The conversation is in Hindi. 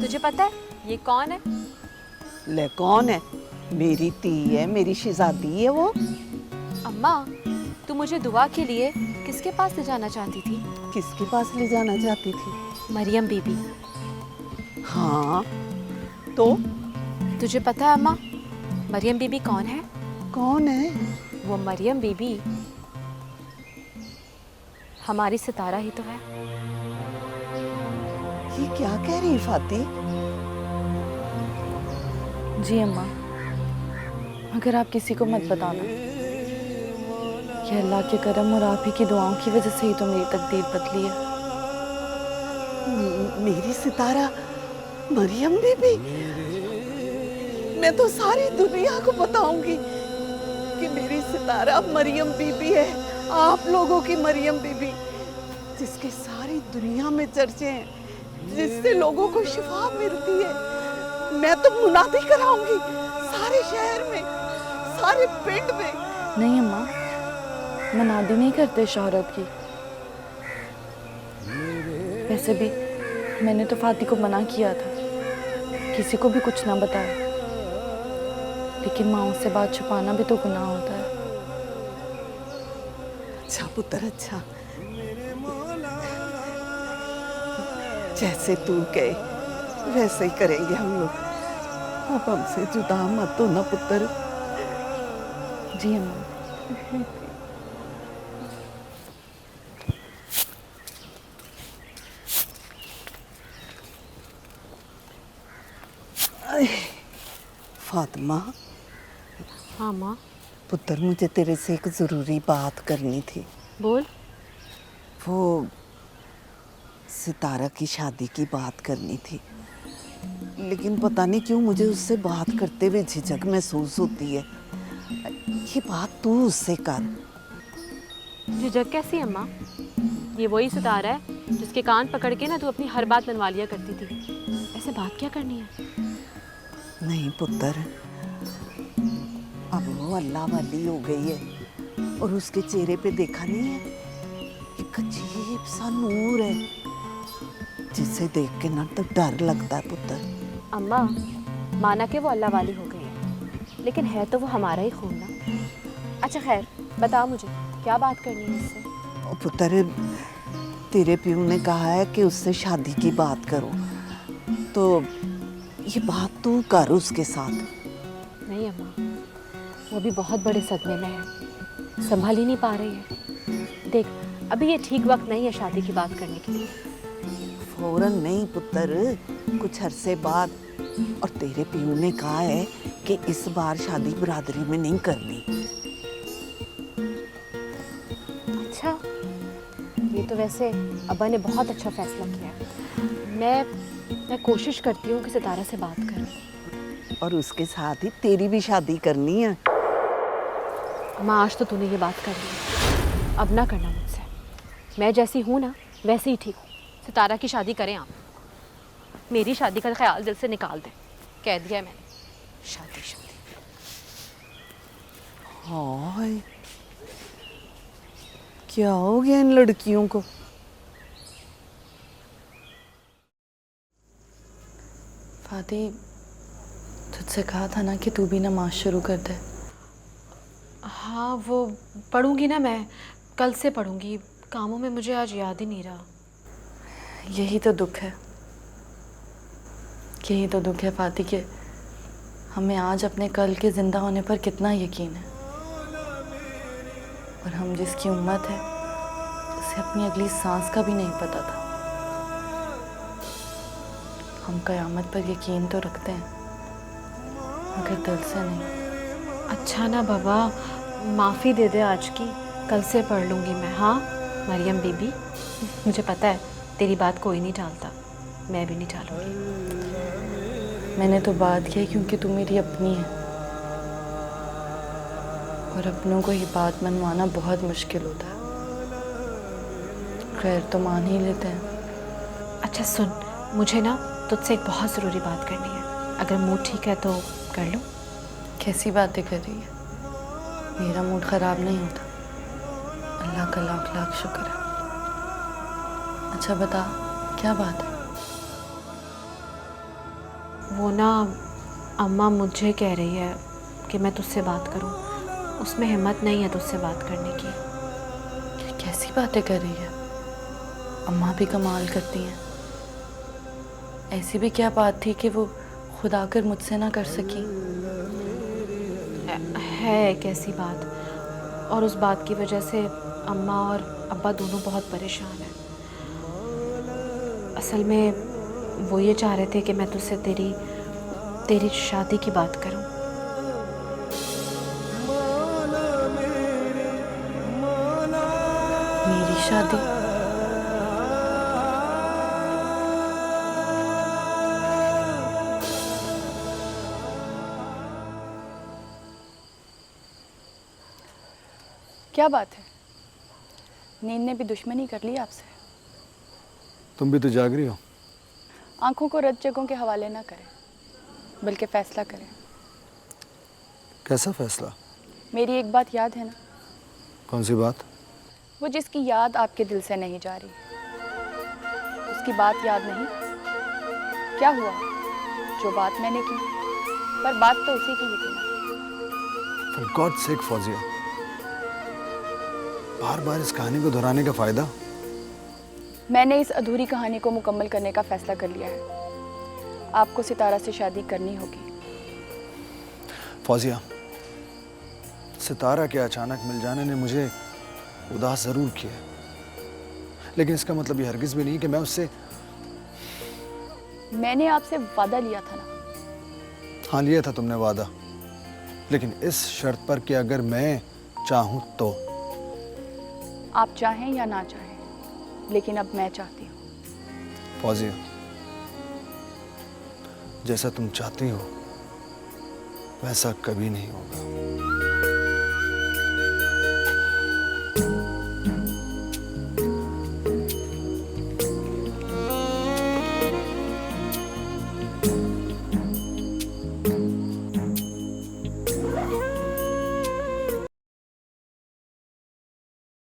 तुझे पता है ये कौन है? ले कौन है? मेरी ती है, मेरी शहजादी है वो। अम्मा, तू मुझे दुआ के लिए किसके पास ले जाना चाहती थी? किसके पास ले जाना चाहती थी? मरियम बीबी। हाँ तो तुझे पता है अम्मा, मरियम बीबी कौन है? कौन है? वो मरियम बीबी हमारी सितारा ही तो है। ये क्या कह रही फाती? जी अम्मा, मगर आप किसी को मत बताना। ये अल्लाह के करम और आप ही की दुआओं की वजह से ही तो मेरी तकदीर बदली है। मेरी सितारा मरियम बीबी? मैं तो सारी दुनिया को बताऊंगी कि मेरी सितारा मरियम बीबी है, आप लोगों की मरियम बीबी, जिसके सारी दुनिया में चर्चे हैं, जिससे लोगों को शिफा मिलती है। मैं तो मुनादी कराऊंगी सारे शहर में, सारे पिंड में। नहीं अम्मा, मनादी नहीं करते शोहरत की। वैसे भी मैंने तो फाती को मना किया था, किसी को भी कुछ ना बताया। लेकिन माँ से बात छुपाना भी तो गुनाह होता है। अच्छा पुत्र, अच्छा, जैसे तू कहे वैसे ही करेंगे हम लोग। अब हमसे जुदा मत हो ना पुत्र। जी अम्मा। फातिमा, हाँ माँ। पुत्र मुझे तेरे से एक ज़रूरी बात करनी थी। बोल। वो सितारा की शादी की बात करनी थी, लेकिन पता नहीं क्यों मुझे उससे बात करते हुए झिझक महसूस होती है। ये बात तू उससे कर। झिझक कैसी अम्मा? ये वही सितारा है जिसके कान पकड़ के ना तू अपनी हर बात मनवा लिया करती थी। ऐसे बात क्या करनी है? नहीं पुत्र, अब वो अल्लाह वाली हो गई है और उसके चेहरे पे देखा नहीं है, एक अजीब सा नूर है जिसे देख के ना तो डर लगता है पुत्र। अम्मा, माना कि वो अल्लाह वाली हो गई है, लेकिन है तो वो हमारा ही खून ना। अच्छा खैर, बता मुझे क्या बात करनी है इससे? ओ पुत्र, तेरे प्यू ने कहा है कि उससे शादी की बात करो, तो ये बात तू कर उसके साथ। नहीं अम्मा, वो भी बहुत बड़े सदमे में है, संभाल ही नहीं पा रही है। देख, अभी ये ठीक वक्त नहीं है शादी की बात करने के लिए। फौरन नहीं पुत्र, कुछ अरसे बाद। और तेरे प्यू ने कहा है कि इस बार शादी बिरादरी में नहीं करनी। अच्छा, ये तो वैसे अब्बा ने बहुत अच्छा फैसला किया है। मैं कोशिश करती हूँ कि सितारा से बात करूँ। और उसके साथ ही तेरी भी शादी करनी है। अम्मा, आज तो तूने ये बात कर ली, अब ना करना मुझसे। मैं जैसी हूँ ना वैसे ही ठीक हूँ। सितारा की शादी करें आप, मेरी शादी का ख्याल दिल से निकाल दें। कह दिया है मैंने, शादी शादी। हाय, क्या हो गया इन लड़कियों को? फाती, तुझसे कहा था ना कि तू भी नमाज शुरू कर दे। हाँ, वो पढ़ूंगी ना, मैं कल से पढ़ूंगी। कामों में मुझे आज याद ही नहीं रहा। यही तो दुख है, यही तो दुख है फाती के हमें आज अपने कल के ज़िंदा होने पर कितना यकीन है, और हम जिसकी उम्मत है उसे अपनी अगली सांस का भी नहीं पता था। हम क़यामत पर यकीन तो रखते हैं मगर दिल से नहीं। अच्छा ना बाबा, माफ़ी दे दे आज की, कल से पढ़ लूँगी मैं। हाँ मरियम बीबी, मुझे पता है तेरी बात कोई नहीं टालता, मैं भी नहीं टालूंगी। मैंने तो बात किया क्योंकि तू मेरी अपनी है, और अपनों को ही बात मनवाना बहुत मुश्किल होता है। खैर तो मान ही लेते हैं। अच्छा सुन, मुझे ना तुझसे एक बहुत ज़रूरी बात करनी है, अगर मूड ठीक है तो कर लूँ? कैसी बातें कर रही है? मेरा मूड ख़राब नहीं होता, अल्लाह का लाख लाख शुक्र है। अच्छा बता, क्या बात है? वो ना अम्मा मुझे कह रही है कि मैं तुझसे बात करूं। उसमें हिम्मत नहीं है तुझसे बात करने की। कैसी बातें कर रही है? अम्मा भी कमाल करती हैं। ऐसी भी क्या बात थी कि वो खुद आकर मुझसे ना कर सकी? है एक ऐसी बात, और उस बात की वजह से अम्मा और अब्बा दोनों बहुत परेशान हैं। असल में वो ये चाह रहे थे कि मैं तुझसे तेरी शादी की बात करूं। मेरी शादी? क्या बात है? नींद ने भी दुश्मनी कर ली आपसे? तुम भी तो जाग रही हो। आंखों को रत जगहों के हवाले ना करें, बल्कि फैसला करें। कैसा फैसला? मेरी एक बात याद है ना? कौन सी बात? वो जिसकी याद आपके दिल से नहीं जा रही, उसकी बात याद नहीं? क्या हुआ? जो बात मैंने की, पर बात तो उसी की ही थी ना। फॉर गॉड सेक फौजिया, बार बार इस कहानी को दोहराने का फायदा? मैंने इस अधूरी कहानी को मुकम्मल करने का फैसला कर लिया है। आपको सितारा से शादी करनी होगी। फौजिया, सितारा के अचानक मिल जाने ने मुझे उदास जरूर किया, लेकिन इसका मतलब ये हरगिज भी नहीं कि मैं उससे... मैंने आपसे वादा लिया था ना? हाँ, लिया था तुमने वादा, लेकिन इस शर्त पर कि अगर मैं चाहूं तो। आप चाहें या ना चाहें, लेकिन अब मैं चाहती हूँ। फौजिया, जैसा तुम चाहती हो वैसा कभी नहीं होगा।